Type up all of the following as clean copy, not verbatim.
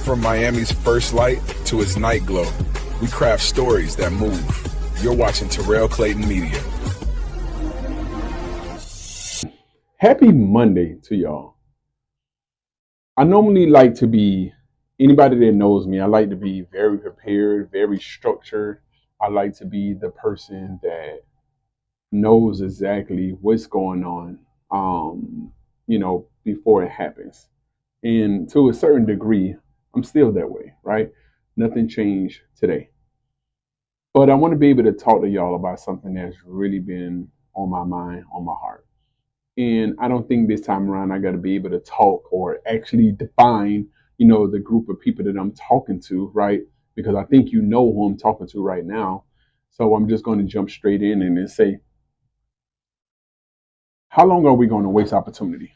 From Miami's first light to its night glow, we craft stories that move. You're watching Terrell Clayton Media. Happy Monday to y'all. I normally like to be, anybody that knows me, I like to be very prepared, very structured. I like to be the person that knows exactly what's going on, before it happens. And to a certain degree, I'm still that way, right? Nothing changed today. But I want to be able to talk to y'all about something that's really been on my mind, on my heart. And I don't think this time around I got to be able to talk or actually define, the group of people that I'm talking to, right? Because I think you know who I'm talking to right now. So I'm just going to jump straight in and then say, how long are we going to waste opportunity?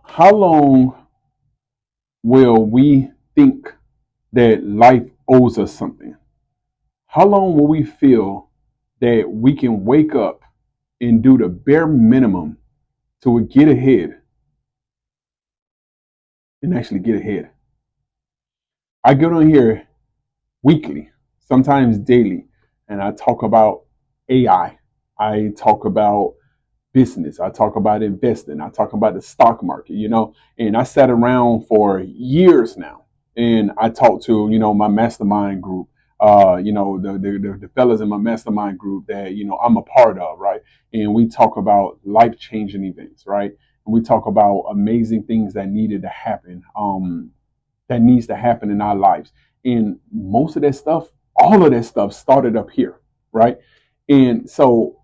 How long will we think that life owes us something? How long will we feel that we can wake up and do the bare minimum to get ahead and actually get ahead? I get on here weekly, sometimes daily, and I talk about AI. I talk about business. I talk about investing. I talk about the stock market, and I sat around for years now and I talked to, my mastermind group, the fellas in my mastermind group that, I'm a part of, right? And we talk about life-changing events, right? And we talk about amazing things that needed to happen, that needs to happen in our lives. And most of that stuff, all of that stuff started up here, right? And so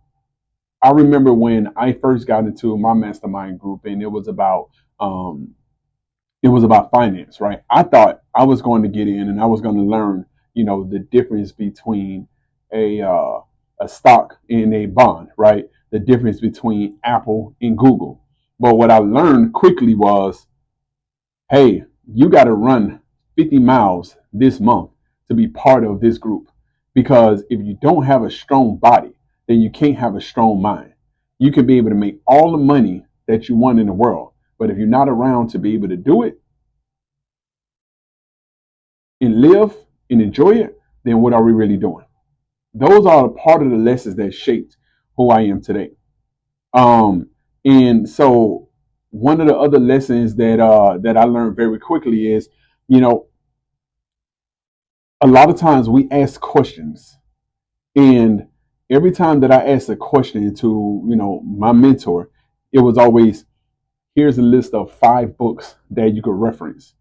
I remember when I first got into my mastermind group, and it was about finance, right? I thought I was going to get in and I was going to learn, the difference between a stock and a bond, right? The difference between Apple and Google. But what I learned quickly was, hey, you got to run 50 miles this month to be part of this group. Because if you don't have a strong body, then you can't have a strong mind. You can be able to make all the money that you want in the world, but if you're not around to be able to do it and live and enjoy it, then what are we really doing? Those are part of the lessons that shaped who I am today. And so one of the other lessons that I learned very quickly is, a lot of times we ask questions, and every time that I asked a question to, my mentor, it was always, here's a list of 5 books that you could reference.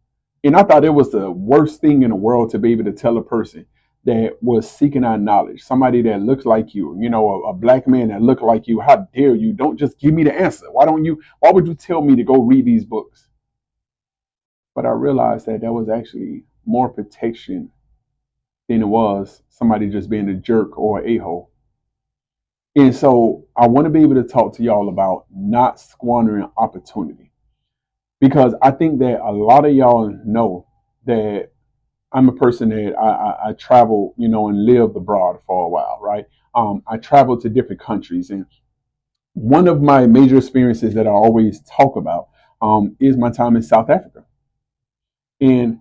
And I thought it was the worst thing in the world to be able to tell a person that was seeking out knowledge, somebody that looks like you, a black man that looked like you. How dare you? Don't just give me the answer. Why would you tell me to go read these books? But I realized that was actually more protection than it was somebody just being a jerk or an a-hole. And so I want to be able to talk to y'all about not squandering opportunity, because I think that a lot of y'all know that I'm a person that I travel, and lived abroad for a while, right? I traveled to different countries, and one of my major experiences that I always talk about is my time in South Africa. And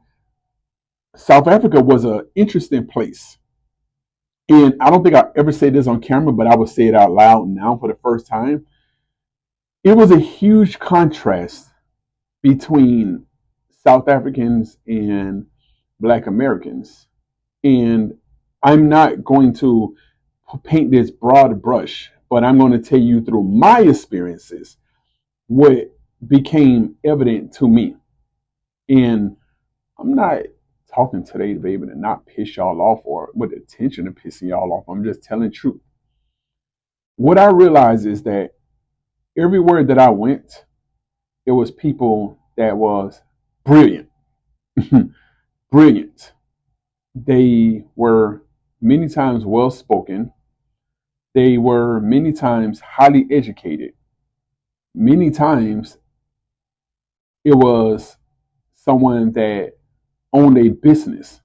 South Africa was an interesting place. And I don't think I ever said this on camera, but I will say it out loud now for the first time. It was a huge contrast between South Africans and Black Americans. And I'm not going to paint this broad brush, but I'm going to tell you through my experiences what became evident to me. And I'm not talking today to be able to not piss y'all off or with the intention of pissing y'all off. I'm just telling truth. What I realized is that everywhere that I went, there was people that was brilliant. Brilliant. They were many times well spoken. They were many times highly educated. Many times it was someone that owned a business.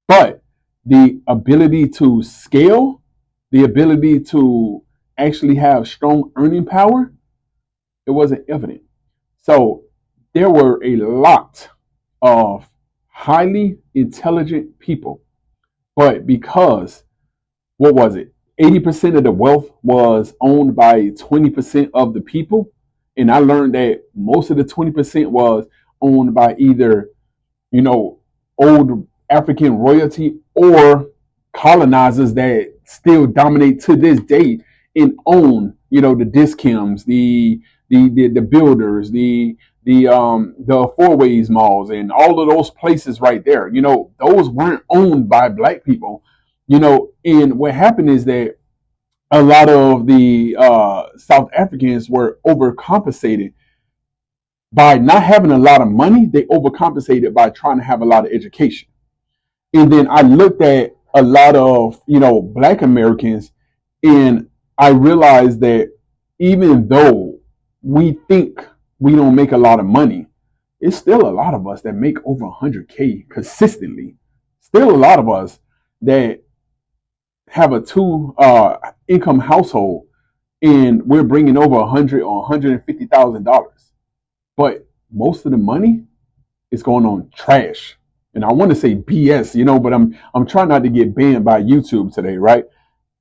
But the ability to scale, the ability to actually have strong earning power, it wasn't evident. So there were a lot of highly intelligent people, but because what was it? 80% of the wealth was owned by 20% of the people. And I learned that most of the 20% was owned by either, old African royalty or colonizers that still dominate to this day and own, the discoms, the builders, the four ways malls and all of those places right there. Those weren't owned by black people. And what happened is that a lot of the South Africans were overcompensated by not having a lot of money. They overcompensated by trying to have a lot of education. And then I looked at a lot of, black Americans, and I realized that even though we think we don't make a lot of money, it's still a lot of us that make over 100K consistently. Still a lot of us that have a two income household and we're bringing over 100 or $150,000. But most of the money is going on trash. And I want to say BS, but I'm trying not to get banned by YouTube today, right?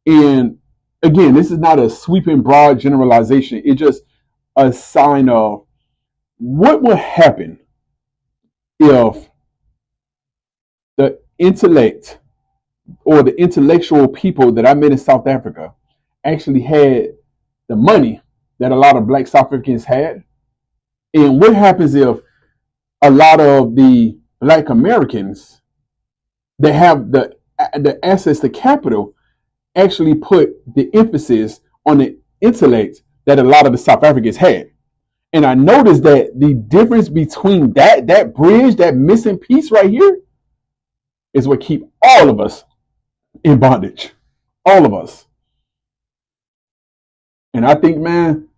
And again, this is not a sweeping broad generalization. It's just a sign of what would happen if the intellect or the intellectual people that I met in South Africa actually had the money that a lot of black South Africans had. And what happens if a lot of the black Americans that have the access to capital actually put the emphasis on the intellect that a lot of the South Africans had? And I noticed that the difference between that bridge, that missing piece right here, is what keep all of us in bondage. All of us. And I think, man,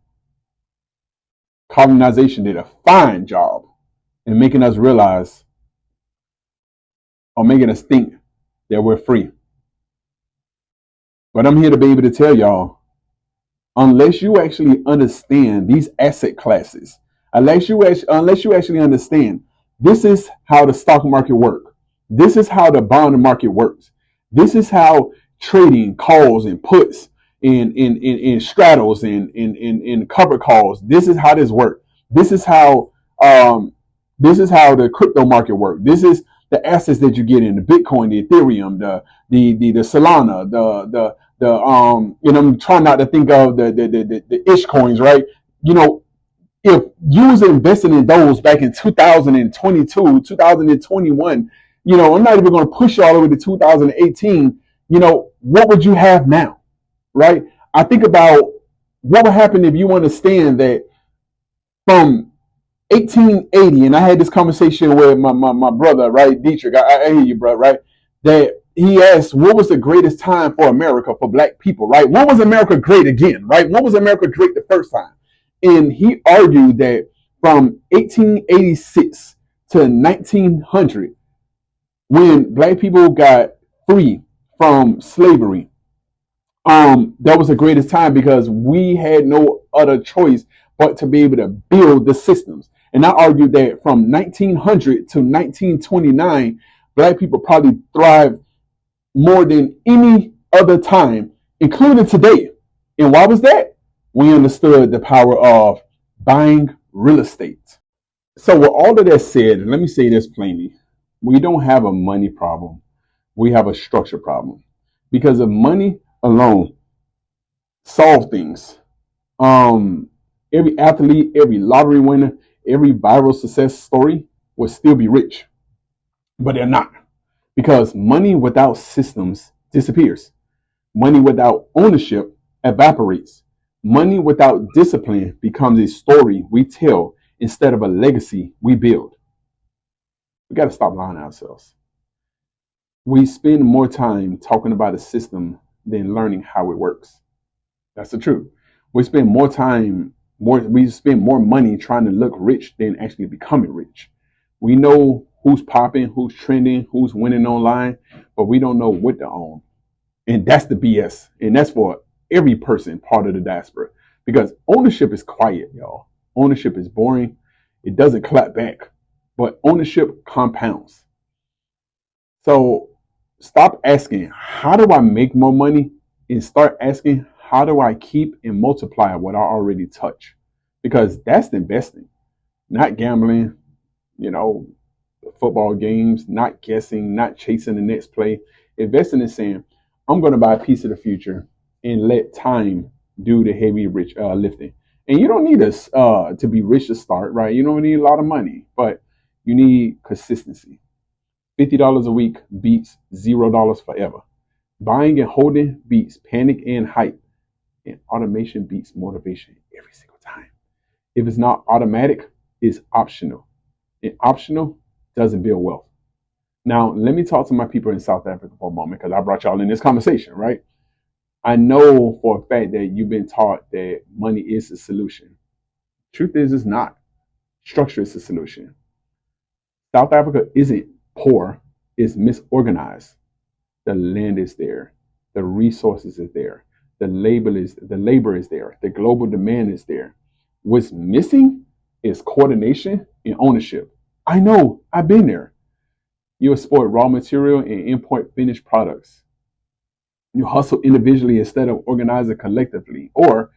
colonization did a fine job in making us realize or making us think that we're free. But I'm here to be able to tell y'all, unless you actually understand these asset classes, unless you actually understand this is how the stock market works, this is how the bond market works, this is how trading calls and puts in straddles and cover calls, this is how this works. This is how the crypto market works. This is the assets that you get in the Bitcoin, the Ethereum, the Solana, I'm trying not to think of the ish coins, right? If you was investing in those back in 2022, 2021, I'm not even going to push you all the way to 2018. What would you have now, right? I think about what would happen if you understand that from 1880, and I had this conversation with my brother, right, Dietrich. I hear you, bro, right? That he asked, what was the greatest time for America, for black people, right? When was America great again, right? When was America great the first time? And he argued that from 1886 to 1900, when black people got free from slavery, that was the greatest time because we had no other choice but to be able to build the systems. And I argued that from 1900 to 1929, black people probably thrived more than any other time, including today. And why was that? We understood the power of buying real estate. So with all of that said, let me say this plainly. We don't have a money problem. We have a structure problem. Because of money alone solve things. Every athlete, every lottery winner, every viral success story will still be rich. But they're not. Because money without systems disappears. Money without ownership evaporates. Money without discipline becomes a story we tell instead of a legacy we build. We got to stop lying to ourselves. We spend more time talking about a system than learning how it works. That's the truth. We spend more money trying to look rich than actually becoming rich. We know who's popping, who's trending, who's winning online, but we don't know what to own. And that's the BS. And that's for every person part of the diaspora. Because ownership is quiet, y'all. Ownership is boring. It doesn't clap back, but ownership compounds. So stop asking, how do I make more money? And start asking, how do I keep and multiply what I already touch? Because that's investing, not gambling, you know, football games, not guessing, not chasing the next play. Investing is saying, I'm going to buy a piece of the future and let time do the heavy rich lifting. And you don't need to be rich to start, right? You don't need a lot of money, but you need consistency. $50 a week beats $0 forever. Buying and holding beats panic and hype. And automation beats motivation every single time. If it's not automatic, it's optional. And optional doesn't build wealth. Now, let me talk to my people in South Africa for a moment because I brought y'all in this conversation, right? I know for a fact that you've been taught that money is the solution. Truth is, it's not. Structure is the solution. South Africa isn't poor, it's misorganized. The land is there, the resources is there, the labor is there, the global demand is there. What's missing is coordination and ownership. I know, I've been there. You export raw material and import finished products. You hustle individually instead of organizing collectively, or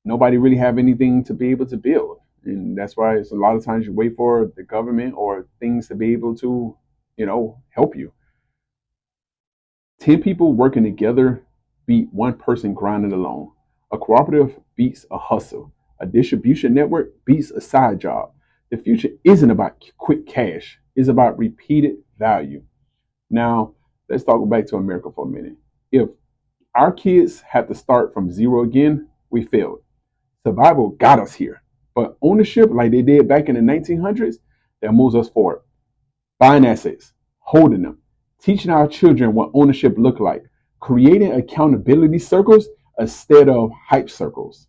nobody really have anything to be able to build. And that's why it's a lot of times you wait for the government or things to be able to, help you. 10 people working together beat one person grinding alone. A cooperative beats a hustle. A distribution network beats a side job. The future isn't about quick cash, it's about repeated value. Now, let's talk back to America for a minute. If our kids have to start from zero again, we failed. Survival got us here. But ownership, like they did back in the 1900s, that moves us forward. Buying assets, holding them, teaching our children what ownership look like, creating accountability circles instead of hype circles.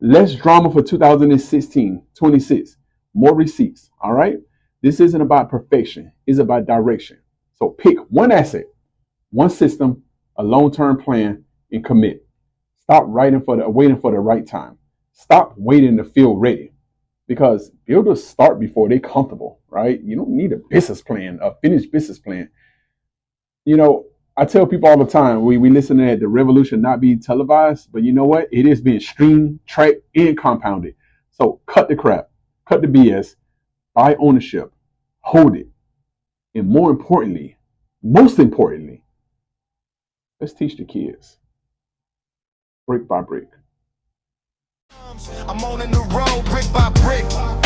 Less drama for 2016, 26, more receipts, all right? This isn't about perfection, it's about direction. So pick one asset, one system, a long-term plan, and commit. Stop waiting for the right time. Stop waiting to feel ready because builders start before they're comfortable, right? You don't need a business plan, a finished business plan. You know, I tell people all the time, we listen to the revolution not be televised, but you know what? It is being streamed, tracked, and compounded. So cut the crap, cut the BS, buy ownership, hold it, and most importantly, let's teach the kids brick by brick. I'm on in the road, brick by brick.